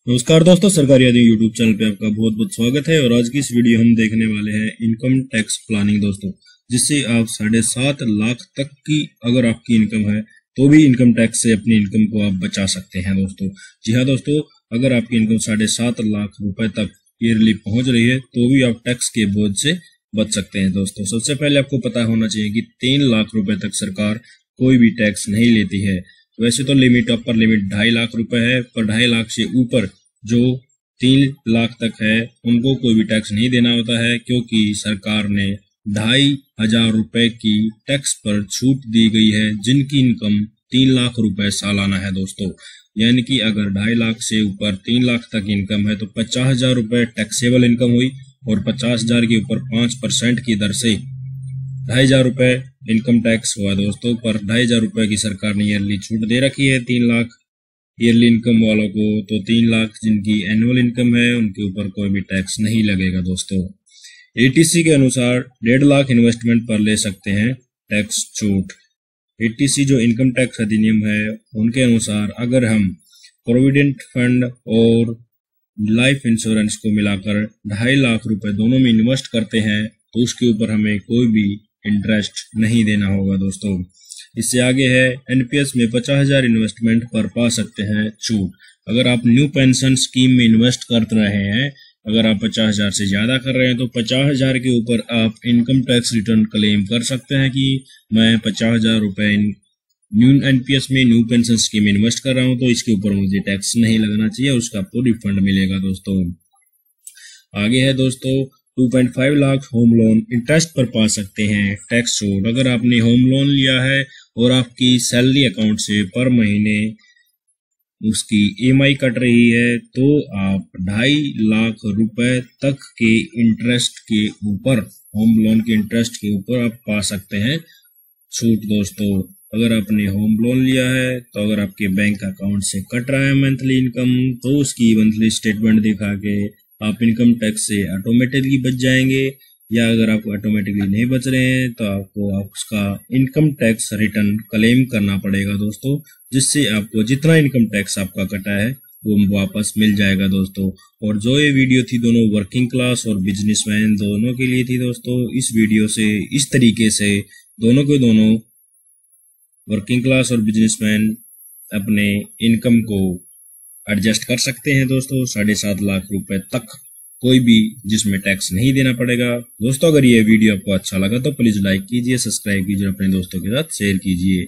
नमस्कार दोस्तों, सरकारी आदि यूट्यूब चैनल पे आपका बहुत बहुत स्वागत है। और आज की इस वीडियो हम देखने वाले हैं इनकम टैक्स प्लानिंग दोस्तों, जिससे आप 7.5 लाख तक की अगर आपकी इनकम है तो भी इनकम टैक्स से अपनी इनकम को आप बचा सकते हैं दोस्तों। जी हाँ दोस्तों, अगर आपकी इनकम 7.5 लाख रुपए तक ईयरली पहुंच रही है तो भी आप टैक्स के बोझ से बच सकते हैं दोस्तों। सबसे पहले आपको पता होना चाहिए कि 3 लाख रुपए तक सरकार कोई भी टैक्स नहीं लेती है। वैसे तो लिमिट अपर लिमिट 2.5 लाख रुपए है, पर 2.5 लाख से ऊपर जो 3 लाख तक है उनको कोई भी टैक्स नहीं देना होता है, क्योंकि सरकार ने 2,500 रुपए की टैक्स पर छूट दी गई है जिनकी इनकम 3 लाख रुपए सालाना है दोस्तों। यानी कि अगर 2.5 लाख से ऊपर 3 लाख तक इनकम है तो 50,000 रुपए टैक्सेबल इनकम हुई, और 50,000 के ऊपर 5% की दर से 2,500 रुपए इनकम टैक्स हुआ दोस्तों। पर 2,500 रुपए की सरकार ने ईयरली छूट दे रखी है 3 लाख ईयरली इनकम वालों को, तो 3 लाख जिनकी एनुअल इनकम है उनके ऊपर कोई भी टैक्स नहीं लगेगा दोस्तों। एटीसी के अनुसार 1.5 लाख इन्वेस्टमेंट पर ले सकते हैं टैक्स छूट। एटीसी जो इनकम टैक्स अधिनियम है उनके अनुसार अगर हम प्रोविडेंट फंड और लाइफ इंश्योरेंस को मिलाकर 2.5 लाख रुपए दोनों में इन्वेस्ट करते हैं तो उसके ऊपर हमें कोई भी इंटरेस्ट नहीं देना होगा दोस्तों। इससे आगे है एनपीएस में 50,000 इन्वेस्टमेंट पर पा सकते हैं छूट। अगर आप न्यू पेंशन स्कीम में इन्वेस्ट कर रहे हैं, अगर आप 50,000 से ज्यादा कर रहे हैं तो 50,000 के ऊपर आप इनकम टैक्स रिटर्न क्लेम कर सकते हैं कि मैं 50,000 रुपए न्यू एनपीएस में न्यू पेंशन स्कीम में इन्वेस्ट कर रहा हूं तो इसके ऊपर मुझे टैक्स नहीं लगना चाहिए, उसका आपको रिफंड मिलेगा दोस्तों। आगे है दोस्तों 2.5 लाख होम लोन इंटरेस्ट पर पा सकते हैं टैक्स छूट। अगर आपने होम लोन लिया है और आपकी सैलरी अकाउंट से पर महीने उसकी ईएमआई कट रही है तो आप 2.5 लाख रुपए तक के इंटरेस्ट के ऊपर, होम लोन के इंटरेस्ट के ऊपर आप पा सकते हैं छूट दोस्तों। अगर आपने होम लोन लिया है तो अगर आपके बैंक अकाउंट से कट रहा है मंथली इनकम तो उसकी मंथली स्टेटमेंट दिखा के आप इनकम टैक्स से ऑटोमेटिकली बच जाएंगे, या अगर आप ऑटोमेटिकली नहीं बच रहे हैं तो आपको उसका इनकम टैक्स रिटर्न क्लेम करना पड़ेगा दोस्तों, जिससे आपको जितना इनकम टैक्स आपका कटा है वो वापस मिल जाएगा दोस्तों। और जो ये वीडियो थी दोनों वर्किंग क्लास और बिजनेसमैन दोनों के लिए थी दोस्तों। इस वीडियो से इस तरीके से दोनों के दोनों वर्किंग क्लास और बिजनेसमैन अपने इनकम को एडजस्ट कर सकते हैं दोस्तों। 7.5 लाख रुपए तक कोई भी जिसमें टैक्स नहीं देना पड़ेगा दोस्तों। अगर ये वीडियो आपको अच्छा लगा तो प्लीज लाइक कीजिए, सब्सक्राइब कीजिए, अपने दोस्तों के साथ शेयर कीजिए।